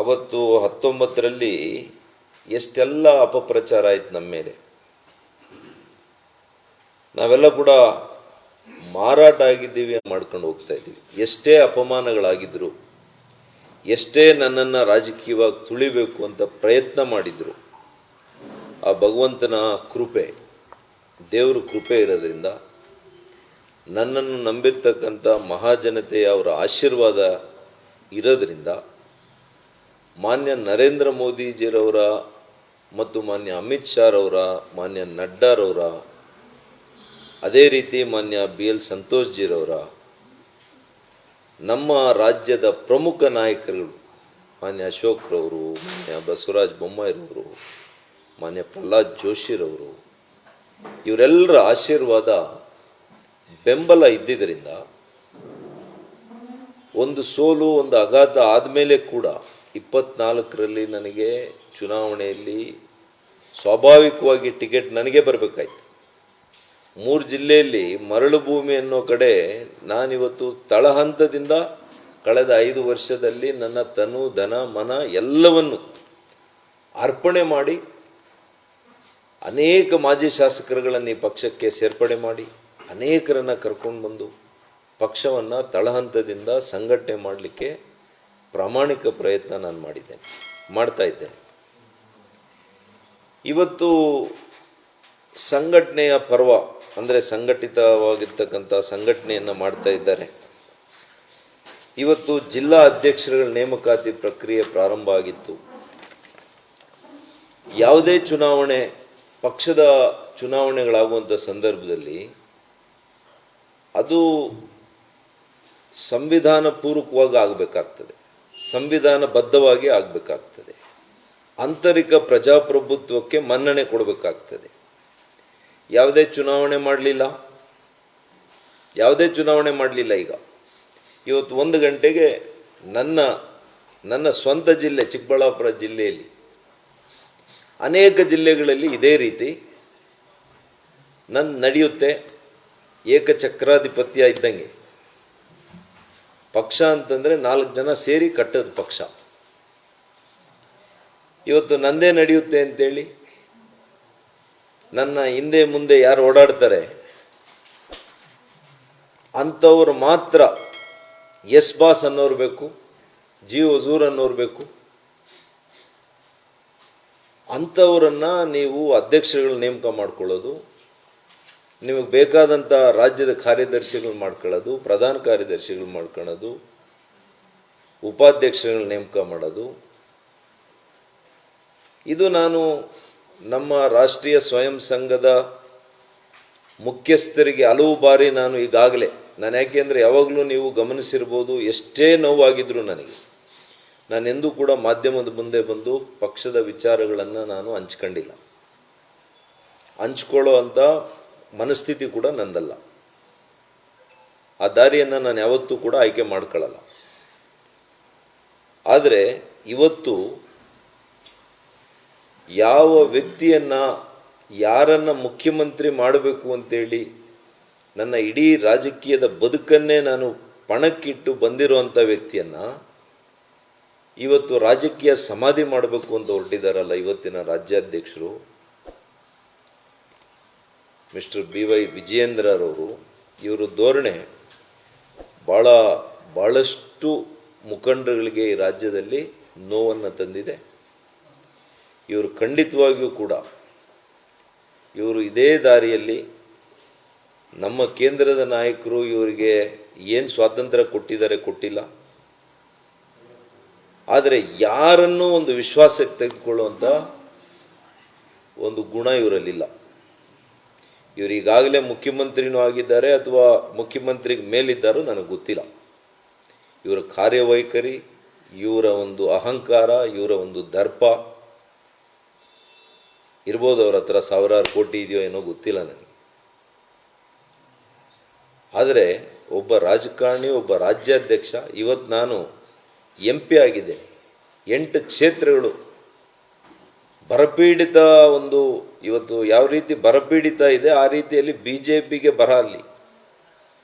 ಅವತ್ತು 19ರಲ್ಲಿ ಎಷ್ಟೆಲ್ಲ ಅಪಪ್ರಚಾರ ಆಯ್ತು ನಮ್ಮ ಮೇಲೆ. ನಾವೆಲ್ಲ ಕೂಡ ಮಾರಾಟ ಆಗಿದ್ದೀವಿ ಮಾಡ್ಕೊಂಡು ಹೋಗ್ತಾ ಇದ್ದೀವಿ. ಎಷ್ಟೇ ಅಪಮಾನಗಳಾಗಿದ್ರು, ಎಷ್ಟೇ ನನ್ನನ್ನು ರಾಜಕೀಯವಾಗಿ ತುಳಿಬೇಕು ಅಂತ ಪ್ರಯತ್ನ ಮಾಡಿದ್ರು, ಆ ಭಗವಂತನ ಕೃಪೆ, ದೇವ್ರ ಕೃಪೆ ಇರೋದ್ರಿಂದ, ನನ್ನನ್ನು ನಂಬಿರ್ತಕ್ಕಂಥ ಮಹಾಜನತೆಯ ಅವರ ಆಶೀರ್ವಾದ ಇರೋದ್ರಿಂದ, ಮಾನ್ಯ ನರೇಂದ್ರ ಮೋದಿಜಿರವರ ಮತ್ತು ಮಾನ್ಯ ಅಮಿತ್ ಶಾರವರ, ಮಾನ್ಯ ನಡ್ಡಾರವರ, ಅದೇ ರೀತಿ ಮಾನ್ಯ BL ಸಂತೋಷ್ಜಿರವರ, ನಮ್ಮ ರಾಜ್ಯದ ಪ್ರಮುಖ ನಾಯಕರುಗಳು ಮಾನ್ಯ ಅಶೋಕ್ರವರು, ಮಾನ್ಯ ಬಸವರಾಜ ಬೊಮ್ಮಾಯಿರವರು, ಮಾನ್ಯ ಪ್ರಹ್ಲಾದ್ ಜೋಶಿರವರು, ಇವರೆಲ್ಲರ ಆಶೀರ್ವಾದ ಬೆಂಬಲ ಇದ್ದಿದ್ದರಿಂದ ಒಂದು ಸೋಲು, ಒಂದು ಆಘಾತ ಆದಮೇಲೆ ಕೂಡ 24ರಲ್ಲಿ ನನಗೆ ಚುನಾವಣೆಯಲ್ಲಿ ಸ್ವಾಭಾವಿಕವಾಗಿ ಟಿಕೆಟ್ ನನಗೆ ಬರಬೇಕಾಯ್ತು. 3 ಜಿಲ್ಲೆಯಲ್ಲಿ ಮರಳು ಭೂಮಿ ಅನ್ನೋ ಕಡೆ ನಾನಿವತ್ತು ತಳಹಂತದಿಂದ ಕಳೆದ 5 ವರ್ಷದಲ್ಲಿ ನನ್ನ ತನು, ಧನ, ಮನ ಎಲ್ಲವನ್ನು ಅರ್ಪಣೆ ಮಾಡಿ ಅನೇಕ ಮಾಜಿ ಶಾಸಕರುಗಳನ್ನು ಈ ಪಕ್ಷಕ್ಕೆ ಸೇರ್ಪಡೆ ಮಾಡಿ ಅನೇಕರನ್ನು ಕರ್ಕೊಂಡು ಬಂದು ಪಕ್ಷವನ್ನು ತಳಹಂತದಿಂದ ಸಂಘಟನೆ ಮಾಡಲಿಕ್ಕೆ ಪ್ರಾಮಾಣಿಕ ಪ್ರಯತ್ನ ನಾನು ಮಾಡ್ತಾ ಇದ್ದೇನೆ. ಇವತ್ತು ಸಂಘಟನೆಯ ಪರ್ವ ಅಂದರೆ ಸಂಘಟಿತವಾಗಿರ್ತಕ್ಕಂಥ ಸಂಘಟನೆಯನ್ನು ಮಾಡ್ತಾ ಇದ್ದಾರೆ. ಇವತ್ತು ಜಿಲ್ಲಾ ಅಧ್ಯಕ್ಷರುಗಳ ನೇಮಕಾತಿ ಪ್ರಕ್ರಿಯೆ ಪ್ರಾರಂಭ ಆಗಿತ್ತು. ಯಾವುದೇ ಚುನಾವಣೆ, ಪಕ್ಷದ ಚುನಾವಣೆಗಳಾಗುವಂಥ ಸಂದರ್ಭದಲ್ಲಿ ಅದು ಸಂವಿಧಾನ ಪೂರ್ವಕವಾಗಿ ಆಗಬೇಕಾಗ್ತದೆ, ಸಂವಿಧಾನಬದ್ಧವಾಗಿ ಆಗಬೇಕಾಗ್ತದೆ, ಆಂತರಿಕ ಪ್ರಜಾಪ್ರಭುತ್ವಕ್ಕೆ ಮನ್ನಣೆ ಕೊಡಬೇಕಾಗ್ತದೆ. ಯಾವುದೇ ಚುನಾವಣೆ ಮಾಡಲಿಲ್ಲ. ಈಗ ಇವತ್ತು 1 ಗಂಟೆಗೆ ನನ್ನ ಸ್ವಂತ ಜಿಲ್ಲೆ ಚಿಕ್ಕಬಳ್ಳಾಪುರ ಜಿಲ್ಲೆಯಲ್ಲಿ, ಅನೇಕ ಜಿಲ್ಲೆಗಳಲ್ಲಿ ಇದೇ ರೀತಿ ನಡೆಯುತ್ತೆ. ಏಕಚಕ್ರಾಧಿಪತ್ಯ ಇದ್ದಂಗೆ. ಪಕ್ಷ ಅಂತಂದರೆ 4 ಜನ ಸೇರಿ ಕಟ್ಟದ ಪಕ್ಷ. ಇವತ್ತು ನಂದೇ ನಡೆಯುತ್ತೆ ಅಂತೇಳಿ ನನ್ನ ಹಿಂದೆ ಮುಂದೆ ಯಾರು ಓಡಾಡ್ತಾರೆ ಅಂಥವ್ರು ಮಾತ್ರ ಎಸ್ ಬಾಸ್ ಅನ್ನೋರು ಬೇಕು, ಜಿ ಹುಜೂರ್ ಅನ್ನೋರು ಬೇಕು. ಅಂಥವರನ್ನು ನೀವು ಅಧ್ಯಕ್ಷರುಗಳು ನೇಮಕ ಮಾಡ್ಕೊಳ್ಳೋದು, ನಿಮಗೆ ಬೇಕಾದಂಥ ರಾಜ್ಯದ ಕಾರ್ಯದರ್ಶಿಗಳು ಮಾಡ್ಕೊಳ್ಳೋದು, ಪ್ರಧಾನ ಕಾರ್ಯದರ್ಶಿಗಳು ಮಾಡ್ಕೊಳ್ಳೋದು, ಉಪಾಧ್ಯಕ್ಷರುಗಳು ನೇಮಕ ಮಾಡೋದು, ಇದು ನಾನು ನಮ್ಮ ರಾಷ್ಟ್ರೀಯ ಸ್ವಯಂ ಸಂಘದ ಮುಖ್ಯಸ್ಥರಿಗೆ ಹಲವು ಬಾರಿ ನಾನು ಈಗಾಗಲೇ ಯಾಕೆಂದರೆ ಯಾವಾಗಲೂ ನೀವು ಗಮನಿಸಿರ್ಬೋದು, ಎಷ್ಟೇ ನೋವಾಗಿದ್ದರೂ ನಾನೆಂದೂ ಕೂಡ ಮಾಧ್ಯಮದ ಮುಂದೆ ಬಂದು ಪಕ್ಷದ ವಿಚಾರಗಳನ್ನು ನಾನು ಹಂಚ್ಕೊಂಡಿಲ್ಲ. ಹಂಚ್ಕೊಳ್ಳೋ ಅಂಥ ಮನಸ್ಥಿತಿ ಕೂಡ ನಂದಲ್ಲ. ಆ ದಾರಿಯನ್ನು ನಾನು ಯಾವತ್ತೂ ಕೂಡ ಆಯ್ಕೆ ಮಾಡ್ಕೊಳ್ಳಲ್ಲ. ಆದರೆ ಇವತ್ತು ಯಾವ ವ್ಯಕ್ತಿಯನ್ನು, ಯಾರನ್ನು ಮುಖ್ಯಮಂತ್ರಿ ಮಾಡಬೇಕು ಅಂತೇಳಿ ನನ್ನ ಇಡೀ ರಾಜಕೀಯದ ಬದುಕನ್ನೇ ನಾನು ಪಣಕ್ಕಿಟ್ಟು ಬಂದಿರುವಂಥ ವ್ಯಕ್ತಿಯನ್ನು ಇವತ್ತು ರಾಜಕೀಯ ಸಮಾಧಿ ಮಾಡಬೇಕು ಅಂತ ಹೊರಟಿದ್ದಾರಲ್ಲ ಇವತ್ತಿನ ರಾಜ್ಯಾಧ್ಯಕ್ಷರು ಮಿಸ್ಟರ್ BY ವಿಜಯೇಂದ್ರರವರು, ಇವರು ಧೋರಣೆ ಭಾಳಷ್ಟು ಮುಖಂಡರುಗಳಿಗೆ ಈ ರಾಜ್ಯದಲ್ಲಿ ನೋವನ್ನು ತಂದಿದೆ. ಇವರು ಖಂಡಿತವಾಗಿಯೂ ಕೂಡ ಇವರು ಇದೇ ದಾರಿಯಲ್ಲಿ, ನಮ್ಮ ಕೇಂದ್ರದ ನಾಯಕರು ಇವರಿಗೆ ಏನು ಸ್ವಾತಂತ್ರ್ಯ ಕೊಟ್ಟಿಲ್ಲ, ಆದರೆ ಯಾರನ್ನೂ ಒಂದು ವಿಶ್ವಾಸಕ್ಕೆ ತೆಗೆದುಕೊಳ್ಳುವಂಥ ಒಂದು ಗುಣ ಇವರಲ್ಲಿಲ್ಲ. ಇವರು ಈಗಾಗಲೇ ಮುಖ್ಯಮಂತ್ರಿನೂ ಆಗಿದ್ದಾರೆ ಅಥವಾ ಮುಖ್ಯಮಂತ್ರಿಗೆ ಮೇಲಿದ್ದಾರೋ ನನಗೆ ಗೊತ್ತಿಲ್ಲ. ಇವರ ಕಾರ್ಯವೈಖರಿ, ಇವರ ಒಂದು ಅಹಂಕಾರ, ಇವರ ಒಂದು ದರ್ಪ ಇರ್ಬೋದು. ಅವ್ರ ಹತ್ರ 1000 ಕೋಟಿ ಇದೆಯೋ ಏನೋ ಗೊತ್ತಿಲ್ಲ ನನಗೆ. ಆದರೆ ಒಬ್ಬ ರಾಜಕಾರಣಿ, ಒಬ್ಬ ರಾಜ್ಯಾಧ್ಯಕ್ಷ, ಇವತ್ತು ನಾನು MP ಆಗಿದೆ, 8 ಕ್ಷೇತ್ರಗಳು ಬರಪೀಡಿತ, ಒಂದು ಇವತ್ತು ಯಾವ ರೀತಿ ಬರಪೀಡಿತ ಇದೆ ಆ ರೀತಿಯಲ್ಲಿ BJPಗೆ ಬರ ಅಲ್ಲಿ.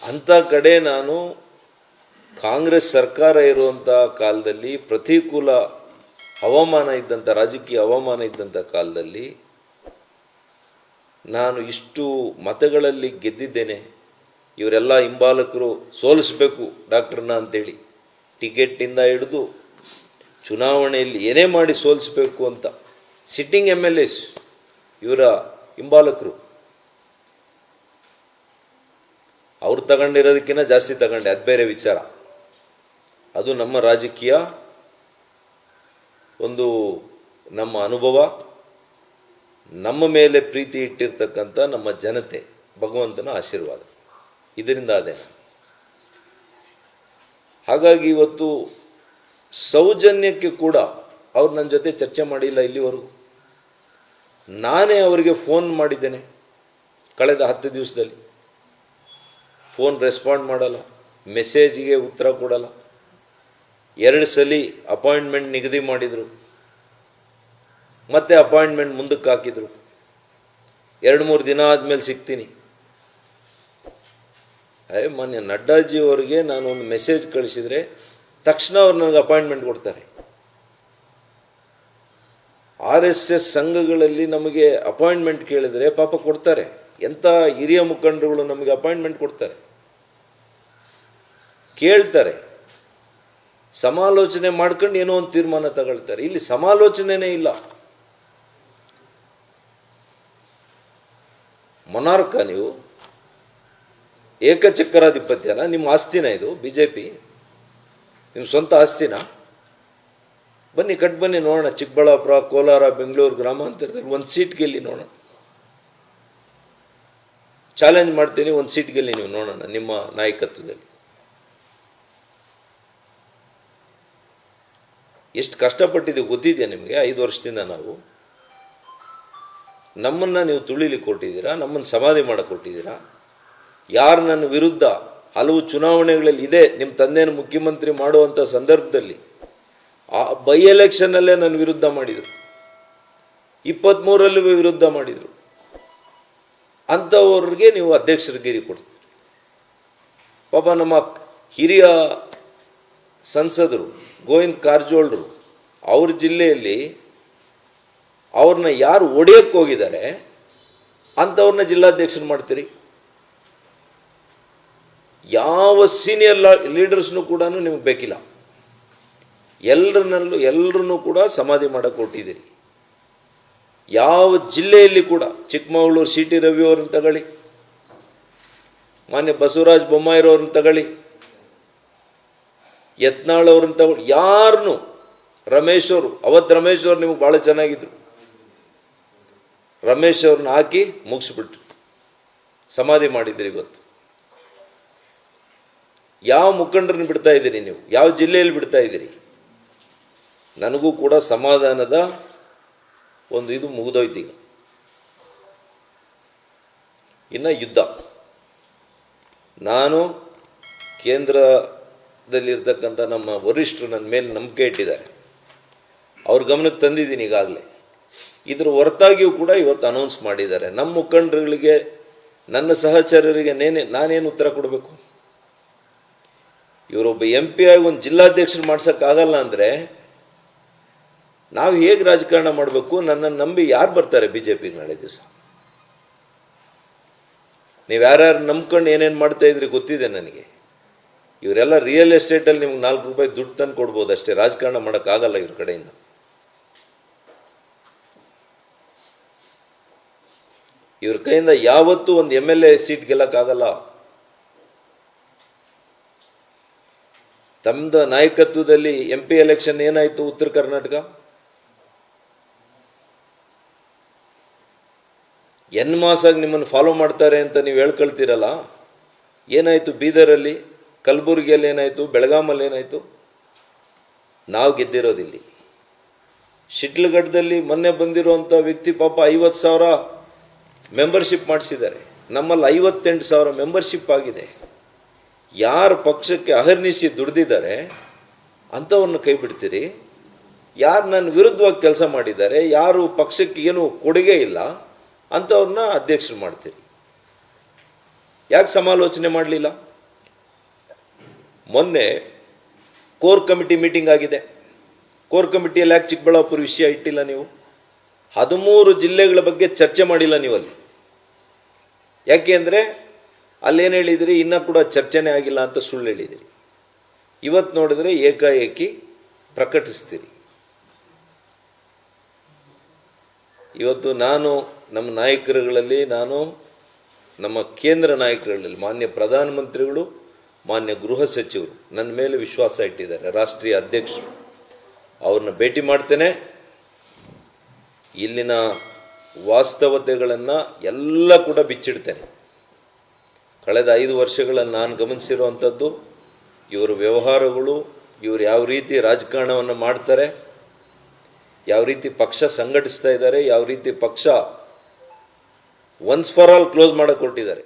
ಅಂಥ ಕಡೆ ನಾನು ಕಾಂಗ್ರೆಸ್ ಸರ್ಕಾರ ಇರುವಂಥ ಕಾಲದಲ್ಲಿ ಪ್ರತಿಕೂಲ ಹವಾಮಾನ ಇದ್ದಂಥ ರಾಜಕೀಯ ಹವಾಮಾನ ಇದ್ದಂಥ ಕಾಲದಲ್ಲಿ ನಾನು ಇಷ್ಟು ಮತಗಳಲ್ಲಿ ಗೆದ್ದಿದ್ದೇನೆ. ಇವರೆಲ್ಲ ಹಿಂಬಾಲಕರು ಸೋಲಿಸಬೇಕು ಡಾಕ್ಟ್ರನ್ನ ಅಂತೇಳಿ ಟಿಕೆಟಿಂದ ಹಿಡಿದು ಚುನಾವಣೆಯಲ್ಲಿ ಏನೇ ಮಾಡಿ ಸೋಲಿಸಬೇಕು ಅಂತ ಸಿಟ್ಟಿಂಗ್ MLAs ಇವರ ಹಿಂಬಾಲಕರು ಅವ್ರು ತಗೊಂಡಿರೋದಕ್ಕಿಂತ ಜಾಸ್ತಿ ತಗೊಂಡೆ, ಅದು ಬೇರೆ ವಿಚಾರ. ಅದು ನಮ್ಮ ರಾಜಕೀಯ ಒಂದು ನಮ್ಮ ಅನುಭವ, ನಮ್ಮ ಮೇಲೆ ಪ್ರೀತಿ ಇಟ್ಟಿರ್ತಕ್ಕಂಥ ನಮ್ಮ ಜನತೆ, ಭಗವಂತನ ಆಶೀರ್ವಾದ, ಇದರಿಂದ ಅದೇ. ಹಾಗಾಗಿ ಇವತ್ತು ಸೌಜನ್ಯಕ್ಕೆ ಕೂಡ ಅವ್ರು ನನ್ನ ಜೊತೆ ಚರ್ಚೆ ಮಾಡಿಲ್ಲ ಇಲ್ಲಿವರೆಗೂ. ನಾನೇ ಅವರಿಗೆ ಫೋನ್ ಮಾಡಿದ್ದೇನೆ ಕಳೆದ 10 ದಿವಸದಲ್ಲಿ. ಫೋನ್ ರೆಸ್ಪಾಂಡ್ ಮಾಡಲ್ಲ, ಮೆಸೇಜಿಗೆ ಉತ್ತರ ಕೊಡಲ್ಲ. 2 ಸಲ ಅಪಾಯಿಂಟ್ಮೆಂಟ್ ನಿಗದಿ ಮಾಡಿದರು, ಮತ್ತೆ ಅಪಾಯಿಂಟ್ಮೆಂಟ್ ಮುಂದಕ್ಕೆ ಹಾಕಿದರು. 2-3 ದಿನ ಆದಮೇಲೆ ಸಿಗ್ತೀನಿ. ಮಾನ್ಯ ನಡ್ಡಾಜಿಯವರಿಗೆ ನಾನು ಒಂದು ಮೆಸೇಜ್ ಕಳಿಸಿದರೆ ತಕ್ಷಣ ಅವ್ರು ನನಗೆ ಅಪಾಯಿಂಟ್ಮೆಂಟ್ ಕೊಡ್ತಾರೆ. RSS ಸಂಘಗಳಲ್ಲಿ ನಮಗೆ ಅಪಾಯಿಂಟ್ಮೆಂಟ್ ಕೇಳಿದರೆ ಪಾಪ ಕೊಡ್ತಾರೆ. ಎಂಥ ಹಿರಿಯ ಮುಖಂಡರುಗಳು ನಮಗೆ ಅಪಾಯಿಂಟ್ಮೆಂಟ್ ಕೊಡ್ತಾರೆ, ಕೇಳ್ತಾರೆ, ಸಮಾಲೋಚನೆ ಮಾಡ್ಕೊಂಡು ಏನೋ ಒಂದು ತೀರ್ಮಾನ ತಗೊಳ್ತಾರೆ. ಇಲ್ಲಿ ಸಮಾಲೋಚನೆನೇ ಇಲ್ಲ. ಮೊನಾರ್ಕ ನೀವು ಏಕಚಕ್ರಾಧಿಪತ್ಯನ? ನಿಮ್ಮ ಆಸ್ತಿನ ಇದು? BJP ನಿಮ್ಮ ಸ್ವಂತ ಆಸ್ತಿನ? ಬನ್ನಿ ಕಟ್ ಬನ್ನಿ ನೋಡೋಣ. ಚಿಕ್ಕಬಳ್ಳಾಪುರ, ಕೋಲಾರ, ಬೆಂಗಳೂರು ಗ್ರಾಮಾಂತರದಲ್ಲಿ ಒಂದು ಸೀಟ್ ಗೆಲ್ಲಿ ನೋಡೋಣ. ಚಾಲೆಂಜ್ ಮಾಡ್ತೀನಿ, ಒಂದು ಸೀಟ್ ಗೆಲ್ಲಿ ನೀವು ನೋಡೋಣ ನಿಮ್ಮ ನಾಯಕತ್ವದಲ್ಲಿ. ಎಷ್ಟು ಕಷ್ಟಪಟ್ಟಿದ್ದೀವಿ ಗೊತ್ತಿದೆಯಾ ನಿಮಗೆ? 5 ವರ್ಷದಿಂದ ನಾವು ನಮ್ಮನ್ನು ನೀವು ತುಳಿಲಿಕ್ಕೆ ಕೊಟ್ಟಿದ್ದೀರಾ, ನಮ್ಮನ್ನು ಸಮಾಧಿ ಮಾಡಕ್ಕೆ ಕೊಟ್ಟಿದ್ದೀರಾ. ಯಾರು ನನ್ನ ವಿರುದ್ಧ ಹಲವು ಚುನಾವಣೆಗಳಲ್ಲಿ ಇದೆ, ನಿಮ್ಮ ತಂದೆಯನ್ನು ಮುಖ್ಯಮಂತ್ರಿ ಮಾಡುವಂಥ ಸಂದರ್ಭದಲ್ಲಿ ಆ ಬೈ ಎಲೆಕ್ಷನ್ನಲ್ಲೇ ನನ್ನ ವಿರುದ್ಧ ಮಾಡಿದರು, 23ರಲ್ಲೂ ವಿರುದ್ಧ ಮಾಡಿದರು. ಅಂಥವ್ರಿಗೆ ನೀವು ಅಧ್ಯಕ್ಷರಿಗೇರಿ ಕೊಡ್ತೀರಿ. ಪಾಪ ನಮ್ಮ ಹಿರಿಯ ಸಂಸದರು ಗೋವಿಂದ ಕಾರಜೋಳರು ಅವ್ರ ಜಿಲ್ಲೆಯಲ್ಲಿ ಅವ್ರನ್ನ ಯಾರು ಒಡೆಯಕ್ಕೆ ಹೋಗಿದ್ದಾರೆ ಅಂಥವ್ರನ್ನ ಜಿಲ್ಲಾಧ್ಯಕ್ಷರು ಮಾಡ್ತೀರಿ. ಯಾವ ಸೀನಿಯರ್ ಲೀಡರ್ಸ್ನೂ ಕೂಡ ನಿಮಗೆ ಬೇಕಿಲ್ಲ. ಎಲ್ಲರನ್ನೂ ಕೂಡ ಸಮಾಧಿ ಮಾಡಕ್ಕೆ ಕೊಟ್ಟಿದ್ದೀರಿ. ಯಾವ ಜಿಲ್ಲೆಯಲ್ಲಿ ಕೂಡ ಚಿಕ್ಕಮಗಳೂರು CT ರವಿ ಅವ್ರನ್ನ ತಗೊಳ್ಳಿ, ಮಾನ್ಯ ಬಸವರಾಜ ಬೊಮ್ಮಾಯಿರವ್ರನ್ನ ತಗೊಳ್ಳಿ, ಯತ್ನಾಳ್ ಅವ್ರನ್ನ ತಗೊಳ್ಳಿ, ಯಾರನ್ನು ರಮೇಶ್ ಅವರು, ಅವತ್ತು ರಮೇಶ್ ಅವ್ರು ನಿಮಗೆ ಭಾಳ ಚೆನ್ನಾಗಿದ್ರು. ರಮೇಶ್ ಅವ್ರನ್ನ ಹಾಕಿ ಮುಗಿಸ್ಬಿಟ್ರು, ಸಮಾಧಿ ಮಾಡಿದ್ದೀರಿ. ಇವತ್ತು ಯಾವ ಮುಖಂಡರನ್ನ ಬಿಡ್ತಾ ಇದ್ದೀರಿ ನೀವು? ಯಾವ ಜಿಲ್ಲೆಯಲ್ಲಿ ಬಿಡ್ತಾ ಇದ್ದೀರಿ? ನನಗೂ ಕೂಡ ಸಮಾಧಾನದ ಒಂದು ಇದು ಮುಗಿದೋಯ್ತು. ಈಗ ಇನ್ನು ಯುದ್ಧ. ನಾನು ಕೇಂದ್ರದಲ್ಲಿರ್ತಕ್ಕಂಥ ನಮ್ಮ ವರಿಷ್ಠರು ನನ್ನ ಮೇಲೆ ನಂಬಿಕೆ ಇಟ್ಟಿದ್ದಾರೆ, ಅವ್ರ ಗಮನಕ್ಕೆ ತಂದಿದ್ದೀನಿ ಈಗಾಗಲೇ. ಇದರ ಹೊರತಾಗಿಯೂ ಕೂಡ ಇವತ್ತು ಅನೌನ್ಸ್ ಮಾಡಿದ್ದಾರೆ. ನಮ್ಮ ಮುಖಂಡರುಗಳಿಗೆ, ನನ್ನ ಸಹಚರರಿಗೆ ನಾನೇನು ಉತ್ತರ ಕೊಡಬೇಕು? ಇವರೊಬ್ಬ MP ಆಗಿ ಒಂದು ಜಿಲ್ಲಾಧ್ಯಕ್ಷರು ಮಾಡ್ಸೋಕ್ಕಾಗಲ್ಲ ಅಂದರೆ ನಾವು ಹೇಗೆ ರಾಜಕಾರಣ ಮಾಡಬೇಕು? ನನ್ನನ್ನು ನಂಬಿ ಯಾರು ಬರ್ತಾರೆ BJP ನಾಳೆ ದಿವಸ? ನೀವು ಯಾರ್ಯಾರು ನಂಬ್ಕೊಂಡು ಏನೇನು ಮಾಡ್ತಾ ಇದ್ರಿ ಗೊತ್ತಿದೆ ನನಗೆ. ಇವರೆಲ್ಲ ರಿಯಲ್ ಎಸ್ಟೇಟಲ್ಲಿ ನಿಮ್ಗೆ 4 ರೂಪಾಯಿ ದುಡ್ಡು ತಂದು ಕೊಡ್ಬೋದು ಅಷ್ಟೇ, ರಾಜಕಾರಣ ಮಾಡೋಕ್ಕಾಗಲ್ಲ ಇವ್ರ ಕಡೆಯಿಂದ. ಇವ್ರ ಕೈಯಿಂದ ಯಾವತ್ತೂ ಒಂದು MLA ಸೀಟ್ ಗೆಲ್ಲಕ್ಕಾಗಲ್ಲ. ತಮ್ಮದ ನಾಯಕತ್ವದಲ್ಲಿ MP ಎಲೆಕ್ಷನ್ ಏನಾಯಿತು? ಉತ್ತರ ಕರ್ನಾಟಕ ಮಾಸಾಗಿ ನಿಮ್ಮನ್ನು ಫಾಲೋ ಮಾಡ್ತಾರೆ ಅಂತ ನೀವು ಹೇಳ್ಕೊಳ್ತೀರಲ್ಲ, ಏನಾಯಿತು? ಬೀದರಲ್ಲಿ, ಕಲಬುರಗಿಯಲ್ಲಿ ಏನಾಯಿತು? ಬೆಳಗಾಮಲ್ಲಿ ಏನಾಯಿತು? ನಾವು ಗೆದ್ದಿರೋದಿಲ್ಲಿ. ಶಿಡ್ಲಘಟ್ಟದಲ್ಲಿ ಮೊನ್ನೆ ಬಂದಿರುವಂಥ ವ್ಯಕ್ತಿ ಪಾಪ 50,000 ಮೆಂಬರ್ಶಿಪ್ ಮಾಡಿಸಿದ್ದಾರೆ. ನಮ್ಮಲ್ಲಿ 58,000 ಮೆಂಬರ್ಶಿಪ್ ಆಗಿದೆ. ಯಾರು ಪಕ್ಷಕ್ಕೆ ಅಹರ್ನಿಶಿ ದುಡ್ದಿದ್ದಾರೆ ಅಂಥವ್ರನ್ನ ಕೈ ಬಿಡ್ತೀರಿ. ಯಾರು ನನ್ನ ವಿರುದ್ಧವಾಗಿ ಕೆಲಸ ಮಾಡಿದ್ದಾರೆ, ಯಾರು ಪಕ್ಷಕ್ಕೆ ಏನು ಕೊಡುಗೆ ಇಲ್ಲ ಅಂಥವ್ರನ್ನ ಅಧ್ಯಕ್ಷರು ಮಾಡ್ತೀರಿ. ಯಾಕೆ ಸಮಾಲೋಚನೆ ಮಾಡಲಿಲ್ಲ? ಮೊನ್ನೆ ಕೋರ್ ಕಮಿಟಿ ಮೀಟಿಂಗ್ ಆಗಿದೆ. ಕೋರ್ ಕಮಿಟಿಯಲ್ಲಿ ಯಾಕೆ ಚಿಕ್ಕಬಳ್ಳಾಪುರ ವಿಷಯ ಇಟ್ಟಿಲ್ಲ ನೀವು? 13 ಜಿಲ್ಲೆಗಳ ಬಗ್ಗೆ ಚರ್ಚೆ ಮಾಡಿಲ್ಲ ನೀವು ಅಲ್ಲಿ. ಯಾಕೆ ಅಂದರೆ ಅಲ್ಲೇನು ಹೇಳಿದಿರಿ, ಇನ್ನೂ ಕೂಡ ಚರ್ಚೆನೇ ಆಗಿಲ್ಲ ಅಂತ ಸುಳ್ಳು ಹೇಳಿದಿರಿ. ಇವತ್ತು ನೋಡಿದ್ರೆ ಏಕಾಏಕಿ ಪ್ರಕಟಿಸ್ತೀರಿ. ಇವತ್ತು ನಾನು ನಮ್ಮ ನಾಯಕರುಗಳಲ್ಲಿ, ನಮ್ಮ ಕೇಂದ್ರ ನಾಯಕರುಗಳಲ್ಲಿ ಮಾನ್ಯ ಪ್ರಧಾನಮಂತ್ರಿಗಳು, ಮಾನ್ಯ ಗೃಹ ಸಚಿವರು ನನ್ನ ಮೇಲೆ ವಿಶ್ವಾಸ ಇಟ್ಟಿದ್ದಾರೆ, ರಾಷ್ಟ್ರೀಯ ಅಧ್ಯಕ್ಷರು. ಅವ್ರನ್ನ ಭೇಟಿ ಮಾಡ್ತೇನೆ. ಇಲ್ಲಿನ ವಾಸ್ತವತೆಗಳನ್ನು ಎಲ್ಲ ಕೂಡ ಬಿಚ್ಚಿಡ್ತೇನೆ. ಕಳೆದ 5 ವರ್ಷಗಳಲ್ಲಿ ನಾನು ಗಮನಿಸಿರುವಂಥದ್ದು, ಇವರ ವ್ಯವಹಾರಗಳು, ಇವರು ಯಾವ ರೀತಿ ರಾಜಕಾರಣವನ್ನು ಮಾಡ್ತಾರೆ, ಯಾವ ರೀತಿ ಪಕ್ಷ ಸಂಘಟಿಸ್ತಾ ಇದ್ದಾರೆ, ಯಾವ ರೀತಿ ಪಕ್ಷ ಒನ್ಸ್ ಫಾರ್ ಆಲ್ ಕ್ಲೋಸ್ ಮಾಡೋಕ್ಕೆ ಹೊರಟಿದ್ದಾರೆ.